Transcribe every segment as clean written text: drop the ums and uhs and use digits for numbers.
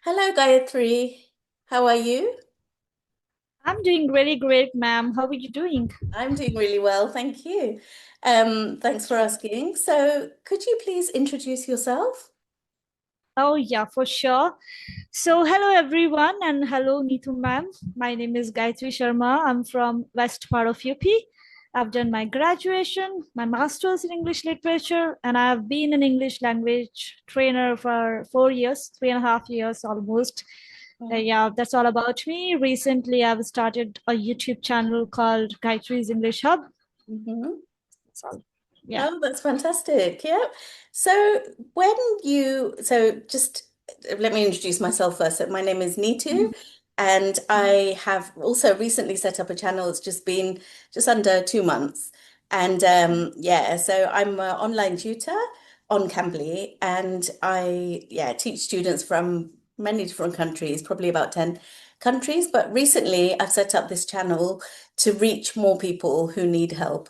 Hello, Gayatri. How are you? I'm doing really great, ma'am. How are you doing? I'm doing really well, thank you. Thanks for asking. So, could you please introduce yourself? Oh, yeah, for sure. So, hello everyone, and hello Neetu ma'am. My name is Gayatri Sharma. I'm from west part of UP. I've done my graduation, my master's in English literature, and I've been an English language trainer for 4 years, 3.5 years almost. Yeah, that's all about me. Recently, I've started a YouTube channel called Gayatri's English Hub. Mm-hmm. That's all. Yeah. Oh, that's fantastic. Yeah. So, when so just let me introduce myself first. So my name is Neetu, Mhm. and I have also recently set up a channel. It's just been just under 2 months. And yeah, so I'm an online tutor on Cambly, and teach students from many different countries, probably about 10 countries. But recently, I've set up this channel to reach more people who need help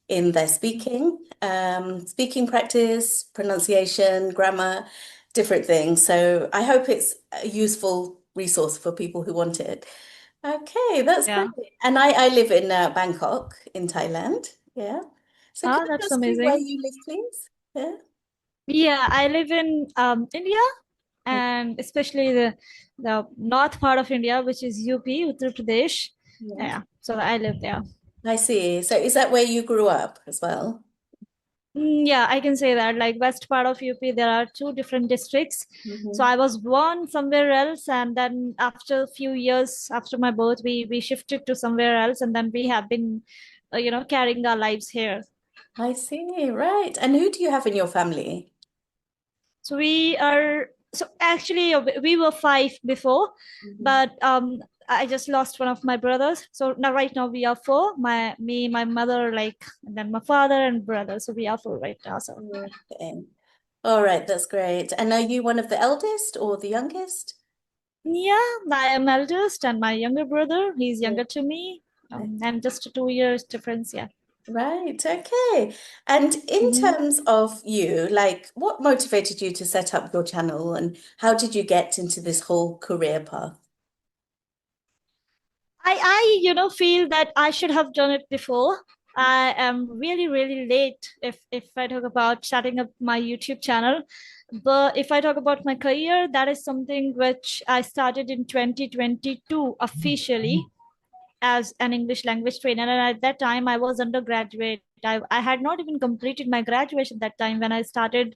in their speaking practice, pronunciation, grammar, different things. So I hope it's a useful resource for people who want it. Okay, that's great. Yeah. And I live in Bangkok in Thailand. Yeah. So could Ah, I that's ask you where amazing. you live, please? Yeah. Yeah, I live in India, and especially the north part of India, which is UP, Uttar Pradesh. Yes. Yeah, so I live there. I see. So is that where you grew up as well? Yeah, I can say that. Like west part of UP, there are two different districts. So Hmm. I was born somewhere else, and then after a few years after my birth, we shifted to somewhere else, and then we have been, carrying our lives here. I see. Right. And who do you have in your family? So actually we were five before, Mhm. but I just lost one of my brothers. So now right now we are four. My mother, like, and then my father and brother. So we are four right now. So Okay. All right, that's great. And are you one of the eldest or the youngest? yeah, I am eldest, and my younger brother, he's Yeah. younger to me, and just 2 years difference. Yeah. Right, okay. And in Mhm. terms of you, like what motivated you to set up your channel and how did you get into this whole career path? I feel that I should have done it before. I am really, really late if I talk about starting up my YouTube channel. But if I talk about my career, that is something which I started in 2022 officially as an English language trainer. And at that time, I was undergraduate. I had not even completed my graduation that time when I started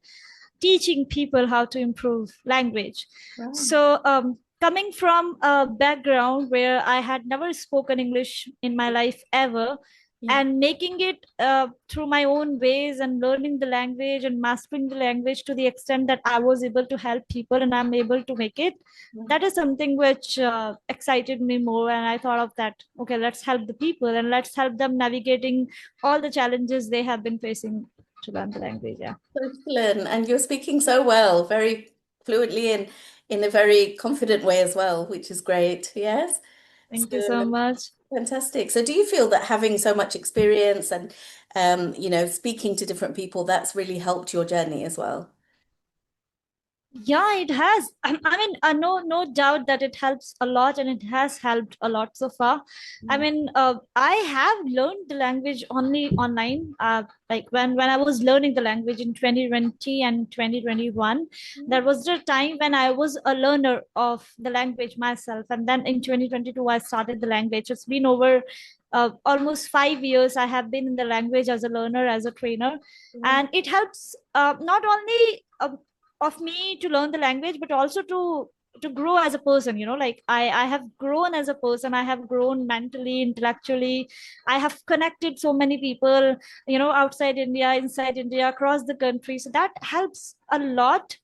teaching people how to improve language. Wow. So, coming from a background where I had never spoken English in my life ever, Yeah. and making it through my own ways and learning the language and mastering the language to the extent that I was able to help people and I'm able to make it. Wow. That is something which excited me more. And I thought of that, okay, let's help the people and let's help them navigating all the challenges they have been facing to learn the language. Yeah. Excellent. And you're speaking so well, very fluently and in a very confident way as well, which is great. Yes. So Thank you so much. fantastic. So do you feel that having so much experience and speaking to different people, that's really helped your journey as well? Yeah, it has. I mean, no doubt that it helps a lot, and it has helped a lot so far. I Mm. mean, I have learned the language only online. Like when I was learning the language in 2020 and 2021, that was the time when I was a learner of the language myself. And then in 2022, I started the language. It's been over almost 5 years. I have been in the language as a learner, as a trainer, Mm. and it helps not only of me to learn the language but also to grow as a person. Like I have grown as a person. I have grown mentally, intellectually. I have connected so many people, outside India, inside India, across the country. So that helps a lot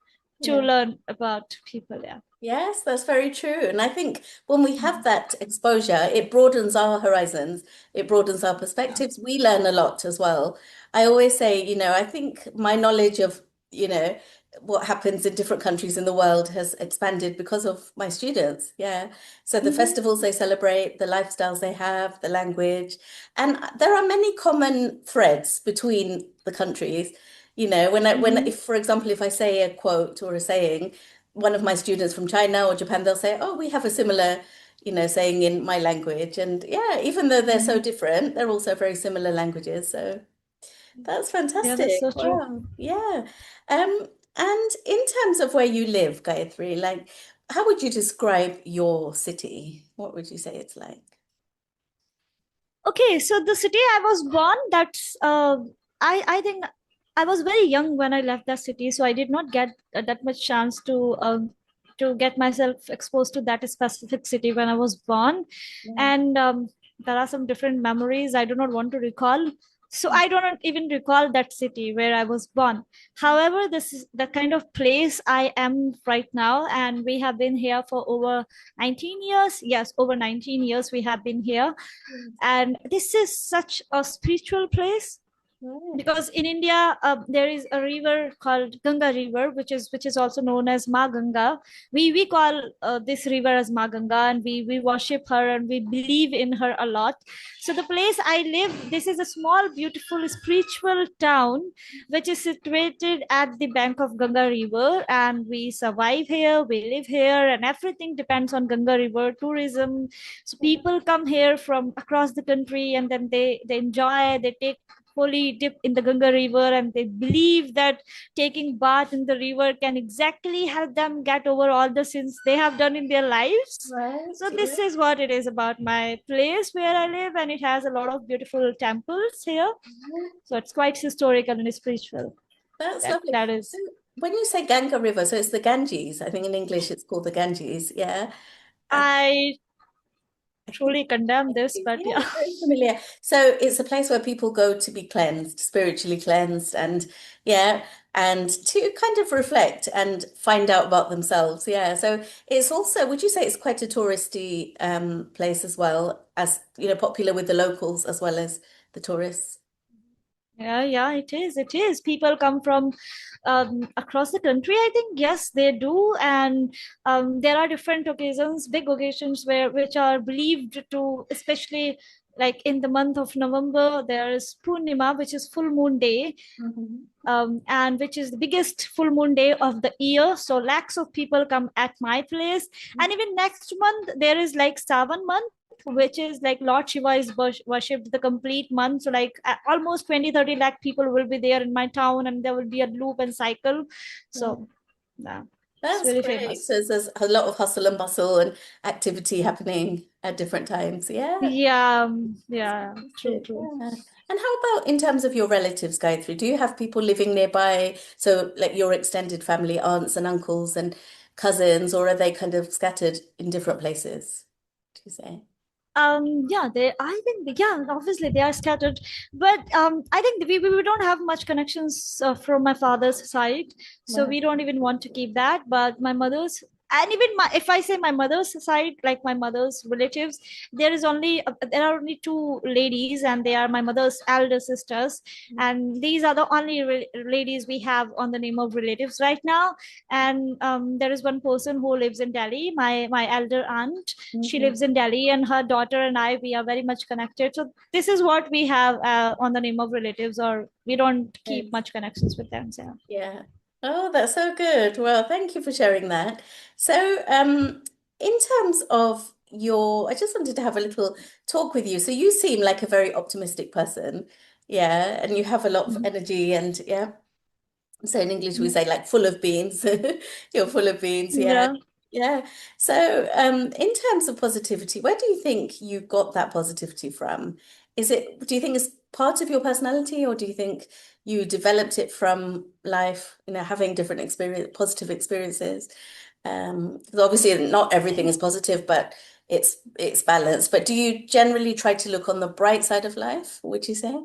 to Yeah. learn about people. Yeah. Yes, that's very true. And I think when we have that exposure, it broadens our horizons, it broadens our Yeah. perspectives. We learn a lot as well. I always say, I think my knowledge of, you know, what happens in different countries in the world has expanded because of my students. Yeah. So the Mhm. festivals they celebrate, the lifestyles they have, the language, and there are many common threads between the countries. If, Mhm. for example, if I say a quote or a saying, one of my students from China or Japan, they'll say, "Oh, we have a similar, saying in my language." And yeah, even though they're so Mhm. different, they're also very similar languages. So that's Yeah, that's fantastic. so true. Wow. Yeah. Um, and in terms of where you live, Gayatri, like, how would you describe your city? What would you say it's like? Okay, so the city I was born, that's I think I was very young when I left that city, so I did not get that much chance to get myself exposed to that specific city when I was born, Yeah. and there are some different memories I do not want to recall. So I do not even recall that city where I was born. However, this is the kind of place I am right now, and we have been here for over 19 years. Yes, over 19 years we have been here, Yes. and this is such a spiritual place Right. because in India there is a river called Ganga River, which is also known as Ma Ganga. We call this river as Ma Ganga, and we worship her and we believe in her a lot. So the place I live, this is a small, beautiful, spiritual town which is situated at the bank of Ganga River, and we survive here, we live here, and everything depends on Ganga River tourism. So people come here from across the country, and then they enjoy, they take holy dip in the Ganga River, and they believe that taking bath in the river can exactly help them get over all the sins they have done in their lives. Right. So Yeah. this is what it is about my place where I live, and it has a lot of beautiful temples here. So it's quite historical and spiritual. That's That lovely. that So is. when you say Ganga River, so it's the Ganges. I think in English it's called the Ganges. Yeah. I, I I think truly condemn this, Ganges. but Yeah, yeah. very familiar. So it's a place where people go to be cleansed, spiritually cleansed, and yeah, and to kind of reflect and find out about themselves. Yeah. So it's also, would you say it's quite a touristy place as well as, popular with the locals as well as the tourists? Yeah, yeah, it is. It is. People come from across the country. I think yes, they do, and there are different occasions, big occasions where which are believed to, especially like in the month of November, there is Purnima, which is full moon day, Mhm. and which is the biggest full moon day of the year. So lakhs of people come at my place, and even next month there is like Savan month, which is like Lord Shiva is worshipped the complete month. So like almost 20-30 lakh people will be there in my town, and there will be a loop and cycle. So yeah, it's That's really great. famous. So there's a lot of hustle and bustle and activity happening at different times. Yeah. Yeah, yeah, true, Fantastic. true. Yeah. And how about in terms of your relatives, Gayatri? Do you have people living nearby? So like your extended family, aunts and uncles and cousins, or are they kind of scattered in different places? Do you say? Yeah, they, I think, yeah, obviously they are scattered, but I think we don't have much connections from my father's side, so Right. we don't even want to keep that. But my mother's, and even my, if I say my mother's side, like my mother's relatives, there are only two ladies, and they are my mother's elder sisters, and these are the only ladies we have on the name of relatives right now. And there is one person who lives in Delhi, my elder aunt. She Mhm. lives in Delhi, and her daughter and I, we are very much connected. So this is what we have on the name of relatives, or we don't keep Yes. much connections with them. So Yeah. Oh, that's so good. Well, thank you for sharing that. So, in terms of I just wanted to have a little talk with you. So you seem like a very optimistic person. Yeah, and you have a lot of mhm. energy and yeah. So in English we say like full of beans. You're full of beans, yeah. Yeah. Yeah. So in terms of positivity, where do you think you got that positivity from? Do you think it's part of your personality or do you think you developed it from life, having different positive experiences? 'Cause obviously not everything is positive, but it's balanced. But do you generally try to look on the bright side of life, would you say?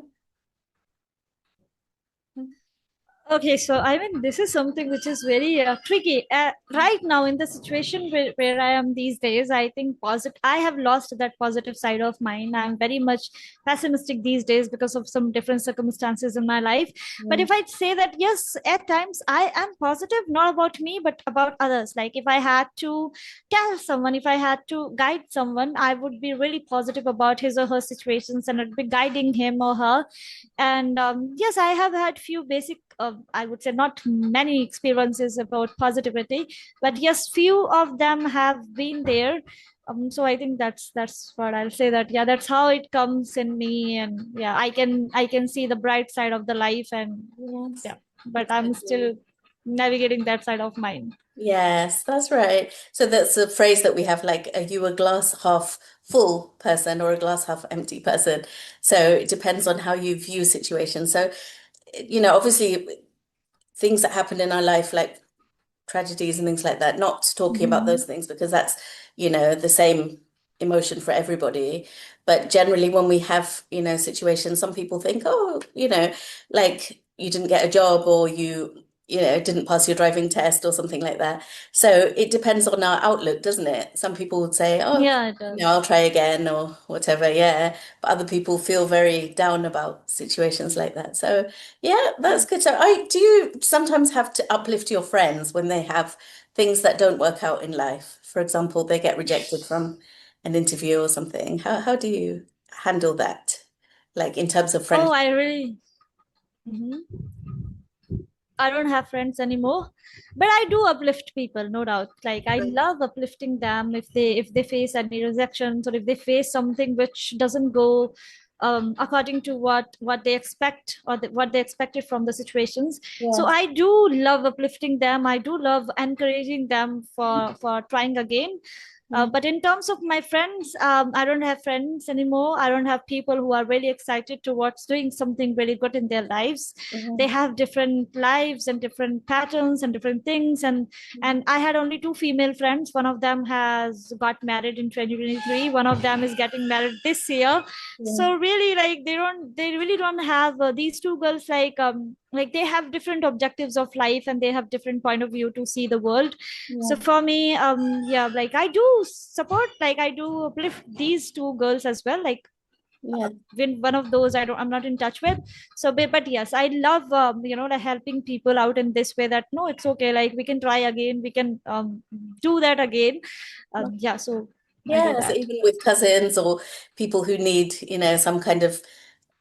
Okay, so I mean, this is something which is very tricky. Right now, in the situation where I am these days, I think positive. I have lost that positive side of mine. I'm very much pessimistic these days because of some different circumstances in my life. But Mm. if I say that, yes, at times I am positive, not about me, but about others. Like if I had to tell someone, if I had to guide someone, I would be really positive about his or her situations, and I'd be guiding him or her. And yes, I have had few basic I would say not many experiences about positivity, but yes, few of them have been there. So I think that's what I'll say, that yeah, that's how it comes in me. And yeah, I can see the bright side of the life. And Yes, yeah, but I'm exactly. still navigating that side of mine. Yes, that's right. So that's a phrase that we have, like, are you a glass half full person or a glass half empty person? So it depends on how you view situations. So, obviously things that happen in our life, like tragedies and things like that, not talking about Hmm. those things because that's, the same emotion for everybody. But generally, when we have, situations, some people think, oh, like you didn't get a job or you didn't pass your driving test or something like that. So it depends on our outlook, doesn't it? Some people would say, oh, Yeah, it I'll does. try again or whatever. Yeah. But other people feel very down about situations like that. So yeah, that's good. So do you sometimes have to uplift your friends when they have things that don't work out in life? For example, they get rejected from an interview or something. How do you handle that? Like in terms of Oh, friendship? I really. Mhm. I don't have friends anymore, but I do uplift people, no doubt. Like I love uplifting them if they face any rejections, or if they face something which doesn't go according to what they expect, or what they expected from the situations. So Yeah. I do love uplifting them. I do love encouraging them for trying again. Yeah. But in terms of my friends, I don't have friends anymore. I don't have people who are really excited towards doing something really good in their lives. They Mhm. have different lives and different patterns and different things. And I had only two female friends. One of them has got married in 2023. One of them is getting married this year. Yeah. So really, like they really don't have these two girls, like they have different objectives of life, and they have different point of view to see the world. So Yeah. for me, yeah, like I do support, like I do uplift these two girls as well. Like Yeah. when one of those I'm not in touch with. So but yes, I love like helping people out in this way, that no, it's okay, like we can try again, we can do that again. Yeah, so I do Yeah, so that. even with cousins or people who need, some kind of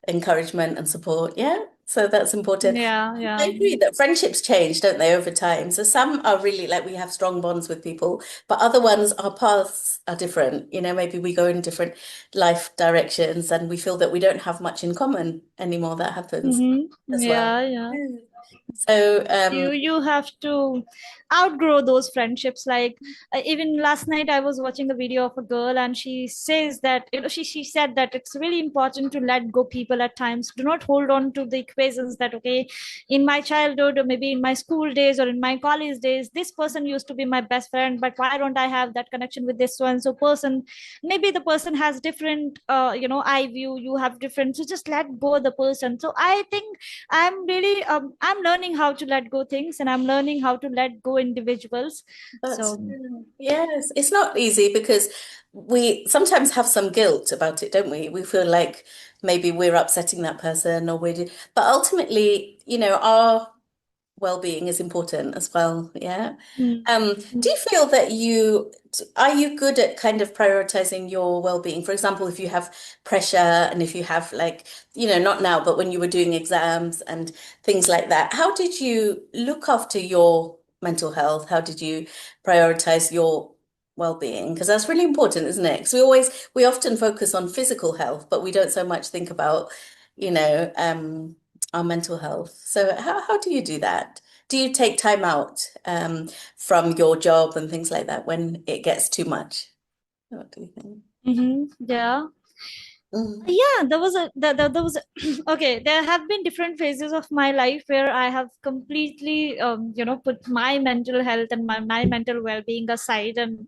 encouragement and support. Yeah, so that's important. Yeah, I yeah. agree that friendships change, don't they, over time? So some are really like we have strong bonds with people, but other ones, our paths are different. Maybe we go in different life directions and we feel that we don't have much in common anymore. That happens Mm-hmm. as well. Yeah, yeah. Yeah. So, You have to outgrow those friendships. Like even last night I was watching a video of a girl, and she says that she said that it's really important to let go people at times. Do not hold on to the equations that, okay, in my childhood, or maybe in my school days, or in my college days, this person used to be my best friend, but why don't I have that connection with this so and so person? Maybe the person has different eye view, you have different, so just let go of the person. So I think I'm learning how to let go things, and I'm learning how to let go individuals. that's So true. Yes, it's not easy because we sometimes have some guilt about it, don't we? We feel like maybe we're upsetting that person or but ultimately, our well-being is important as well. Yeah. mm, Do mm, you feel that are you good at kind of prioritizing your well-being? For example, if you have pressure and if you have like, not now, but when you were doing exams and things like that, how did you look after your mental health? How did you prioritize your well-being? Because that's really important, isn't it? Because we often focus on physical health, but we don't so much think about, you know, um, our mental health. So how do you do that? Do you take time out from your job and things like that when it gets too much? What do you think? yeah. Mm, Yeah, there was okay, there have been different phases of my life where I have completely put my mental health and my mental well-being aside, and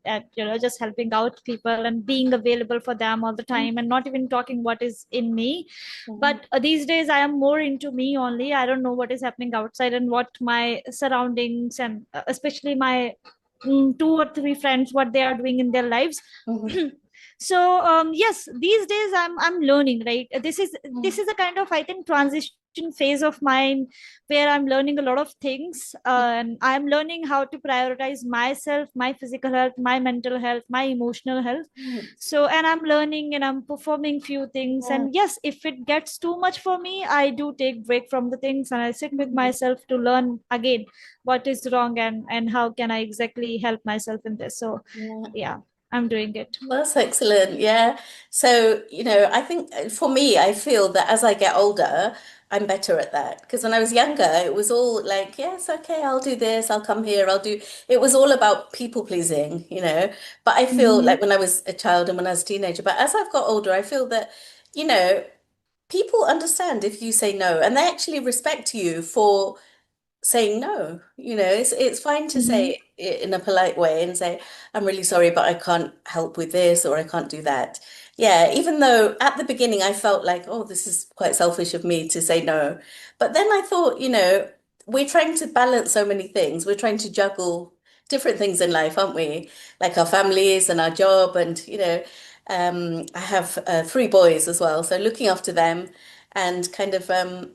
just helping out people and being available for them all the mm, time, and not even talking what is in me. mm, But these days I am more into me only. I don't know what is happening outside and what my surroundings, and especially my two or three friends, what they are doing in their lives. mhm, So yes, these days I'm learning, right? This is a kind of, I think, transition phase of mine where I'm learning a lot of things, and I'm learning how to prioritize myself, my physical health, my mental health, my emotional health. Mm. So, and I'm learning and I'm performing few things, Yeah. and yes, if it gets too much for me, I do take break from the things and I sit with Mm. myself to learn again what is wrong, and how can I exactly help myself in this. So Yeah. yeah, I'm doing it. That's excellent. Yeah. So, I think for me, I feel that as I get older, I'm better at that. Because when I was younger, it was all like, yes, okay, I'll do this, I'll come here, it was all about people pleasing. But I feel Mm-hmm. like when I was a child and when I was a teenager, but as I've got older, I feel that, you know, people understand if you say no and they actually respect you for saying no. It's fine to Mm-hmm. say it in a polite way and say, I'm really sorry, but I can't help with this or I can't do that. Yeah, even though at the beginning I felt like, oh, this is quite selfish of me to say no. But then I thought, we're trying to balance so many things. We're trying to juggle different things in life, aren't we? Like our families and our job. And, I have three boys as well. So looking after them and kind of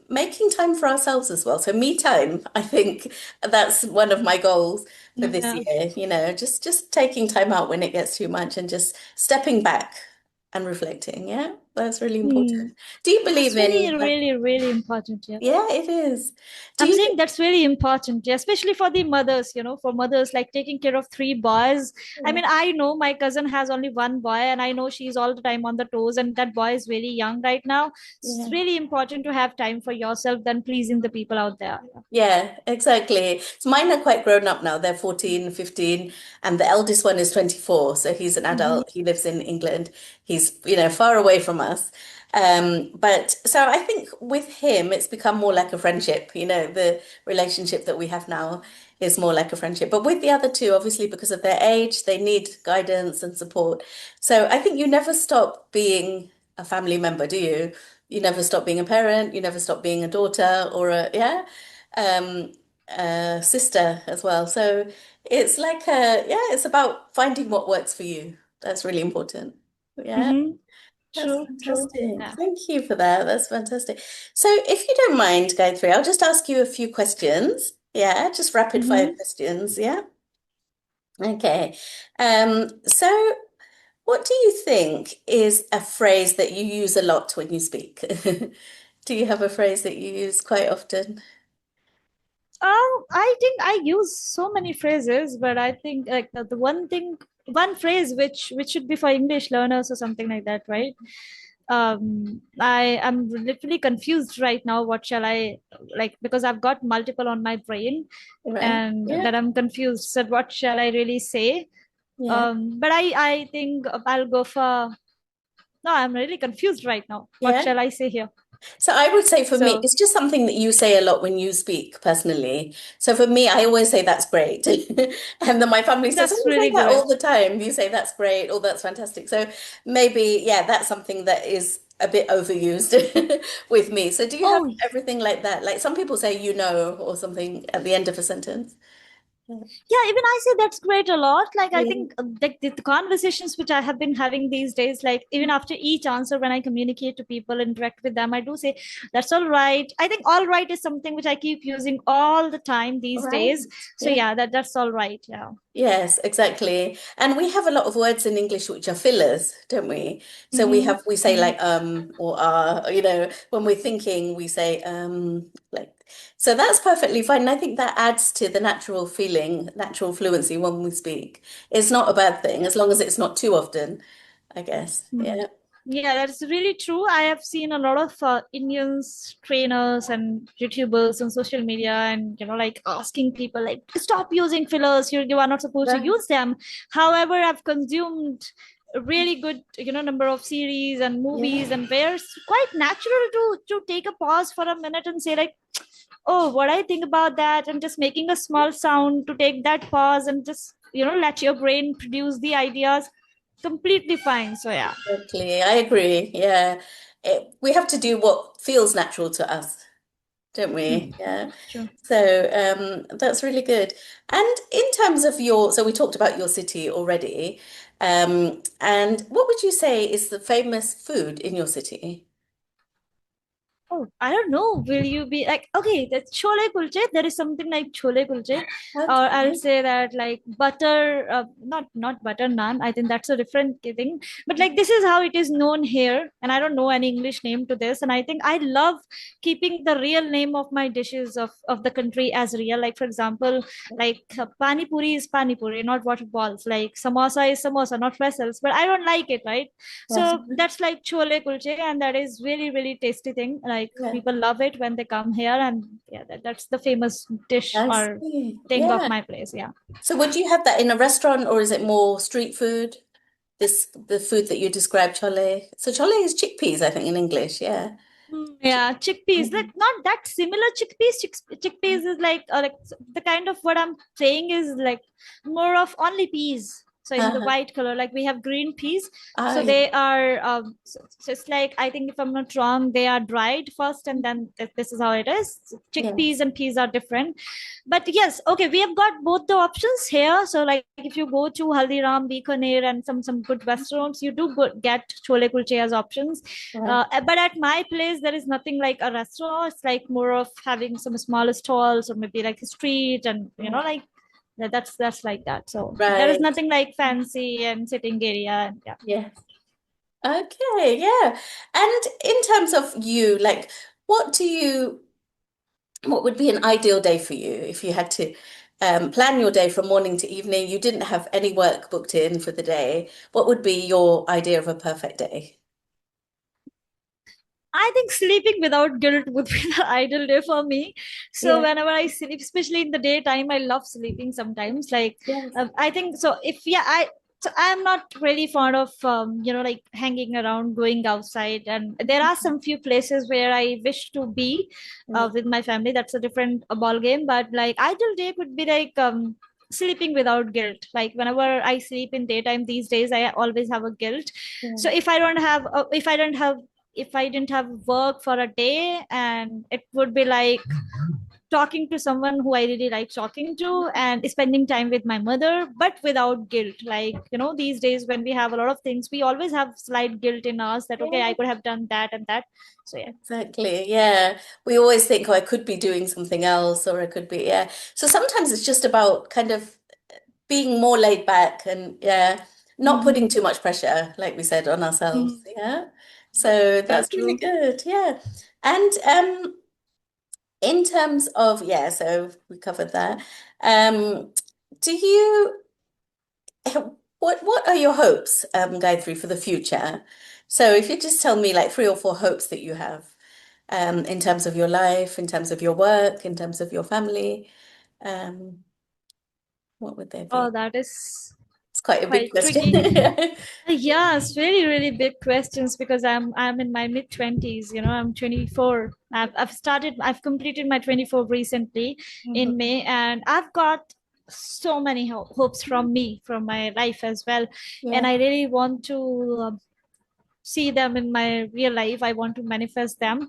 making time for ourselves as well. So me time, I think that's one of my goals for this Yeah. year, just taking time out when it gets too much and just stepping back and reflecting. Yeah, that's really Hmm. important. Do you That's believe really, in like, really, really important. Yeah. yeah, it is. Do I'm you saying that's really important, yeah, especially for the mothers, for mothers like taking care of three boys. I yeah, mean, I know my cousin has only one boy, and I know she's all the time on the toes, and that boy is very young right now. It's yeah. really important to have time for yourself than pleasing the people out there. Yeah, exactly. So mine are quite grown up now. They're 14, 15, and the eldest one is 24. So he's an Mhm. adult. He lives in England. He's, far away from us. But so I think with him, it's become more like a friendship. The relationship that we have now is more like a friendship. But with the other two, obviously, because of their age, they need guidance and support. So I think you never stop being a family member, do you? You never stop being a parent. You never stop being a daughter or yeah um, sister as well. So it's like it's about finding what works for you. That's really important. Yeah, Mhm. that's True, true. fantastic. Yeah. Thank you for that. That's fantastic. So if you don't mind, Gayatri, I'll just ask you a few questions. Yeah, just rapid fire Mhm. questions. Yeah. Okay. So what do you think is a phrase that you use a lot when you speak? Do you have a phrase that you use quite often? I think I use so many phrases, but I think like the one phrase which should be for English learners or something like that, right? I am literally confused right now. What shall I like? Because I've got multiple on my brain, Right. and Yeah. that I'm confused. So what shall I really say? Yeah. But I think I'll go for. No, I'm really confused right now. What Yeah. shall I say here? So I would say for me, So it's just something that you say a lot when you speak personally. So for me, I always say that's great. And then my family says, oh, that's you say really that all great. the time. You say that's great, or that's fantastic. So maybe, yeah, that's something that is a bit overused with me. So do you have Oh, everything like that? Like some people say, or something at the end of a sentence. Yeah. yeah, even I say that's great a lot. Like I Yeah. think the conversations which I have been having these days, like even after each answer, when I communicate to people, interact with them, I do say that's all right. I think all right is something which I keep using all the time these Right. days. So Yeah. yeah, that's all right. Yeah. Yes, exactly. And we have a lot of words in English which are fillers, don't we? So Mm-hmm. we say Mm-hmm. like or when we're thinking we say like so that's perfectly fine. And I think that adds to the natural feeling, natural fluency when we speak. It's not a bad thing as long as it's not too often, I guess. Mm. Yeah. Yeah, that's really true. I have seen a lot of Indians trainers and YouTubers on social media, and like asking people like stop using fillers. You are not supposed to Right. use them. However, I've consumed a really good number of series and Yeah. movies, and where it's quite natural to take a pause for a minute and say like, oh, what I think about that, and just making a small sound to take that pause and just let your brain produce the ideas. Completely fine. So yeah. Exactly. I agree. Yeah. We have to do what feels natural to us. don't we? Yeah. True. So that's really good. And in terms of your, so we talked about your city already. And what would you say is the famous food in your city? Oh, I don't know. Will you be like, okay, that's chole kulche. There is something like chole kulche, or I'll Okay. say that like butter, not butter naan. I think that's a different thing. But like this is how it is known here, and I don't know any English name to this. And I think I love keeping the real name of my dishes of the country as real. Like for example, like pani puri is pani puri, not water balls. Like samosa is samosa, not vessels. But I don't like it, right? Yes. So that's like chole kulche, and that is really really tasty thing. Like Yeah. people love it when they come here, and yeah, that's the famous dish I or see. thing of Yeah. my place. Yeah. So would you have that in a restaurant or is it more street food? The food that you described, chole. So chole is chickpeas, I think, in English. Yeah. Yeah, chickpeas, like Mhm. not that similar chickpeas. Chickpeas is like the kind of what I'm saying is like more of only peas. So in the Uh-huh. white color, like we have green peas. Ah, So yeah. they are so it's like I think if I'm not wrong, they are dried first, and then this is how it is. Chickpeas Yes. and peas are different. But yes, okay, we have got both the options here. So like if you go to Haldiram, Bikaner, and some good restaurants, you do get chole kulche as options. Right. But at my place, there is nothing like a restaurant. It's like more of having some smaller stalls or maybe like a street, and you know, Right. like that's like that. So there is Right. nothing like fancy and sitting area. And yeah. Yes. Okay, yeah. And in terms of you, like, what do you, what would be an ideal day for you if you had to plan your day from morning to evening? You didn't have any work booked in for the day. What would be your idea of a perfect day? I think sleeping without guilt would be the ideal day for me. So Yeah. whenever I sleep, especially in the daytime, I love sleeping sometimes. Like Yes. I think so. If yeah, I'm not really fond of like hanging around, going outside. And there are some few places where I wish to be Yeah. with my family. That's a different ball game. But like ideal day would be like sleeping without guilt. Like whenever I sleep in daytime these days, I always have a guilt. So Yeah. if I didn't have work for a day, and it would be like talking to someone who I really like talking to and spending time with my mother, but without guilt. Like, these days when we have a lot of things, we always have slight guilt in us that, okay, I Yeah. could have done that and that. So, yeah. Exactly. Yeah. We always think, oh, I could be doing something else, or I could be, yeah. So sometimes it's just about kind of being more laid back and, yeah, not putting Mm-hmm. too much pressure, like we said, on ourselves. Mm, Yeah. So very that's really true. good. Yeah. And in terms of, yeah, so we covered that. Do you, what are your hopes, Gayatri, for the future? So if you just tell me like three or four hopes that you have. In terms of your life, in terms of your work, in terms of your family. Um, what would they Oh, be? that is It's quite a big quite question. tricky. Yeah, it's really, really big questions because I'm in my mid 20s, I'm 24. I've completed my 24 recently in Mhm. May, and I've got so many hopes from me, from my life as well. And Yeah, I really want to see them in my real life. I want to manifest them,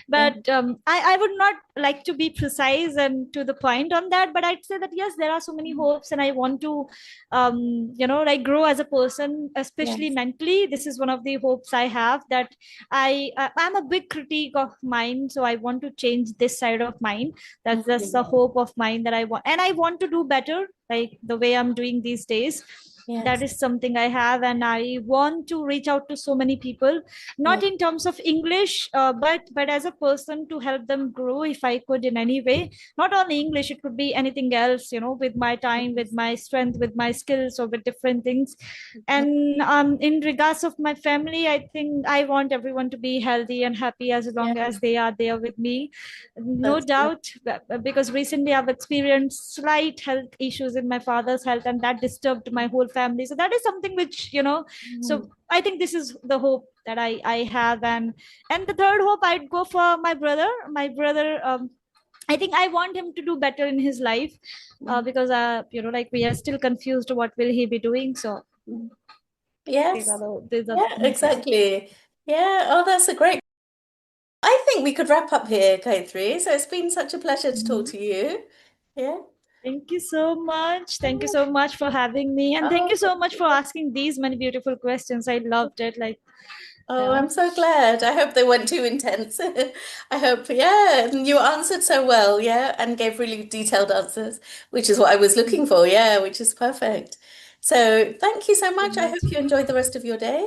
yeah, but I would not like to be precise and to the point on that, but I'd say that yes, there are so many hopes, and I want to like grow as a person, especially yes, mentally. This is one of the hopes I have, that I'm a big critique of mine, so I want to change this side of mine. That's the mhm, hope of mine, that I want, and I want to do better, like the way I'm doing these days. That yes, is something I have, and I want to reach out to so many people, not yes, in terms of English, but as a person, to help them grow if I could in any way. Not only English, it could be anything else, with my time, with yes, my strength, with my skills, or with different things. yes, And in regards of my family, I think I want everyone to be healthy and happy as long yes, as they are there with me. No that's good. doubt, because recently I've experienced slight health issues in my father's health, and that disturbed my whole family. So that is something which, Mhm. so I think this is the hope that I have. And the third hope, I'd go for my brother. My brother, I think I want him to do better in his life, Mhm. because like we are still confused what will he be doing. So Mhm. these are Yes, the these are the yeah, things. Yeah. exactly. Yeah, oh, that's a great. I think. think we could wrap up here, Gayatri. So it's been such a pleasure to talk Mhm. to you. Yeah. Thank you so much. Thank you so much for having me. And thank Oh, you so much for asking these many beautiful questions. I loved it. oh, Yeah, I'm so glad. I hope they weren't too intense. I hope, yeah, and you answered so well, yeah, and gave really detailed answers, which is what I was looking for, yeah, which is perfect. So thank you so so much. I hope much. you enjoy the rest of your day.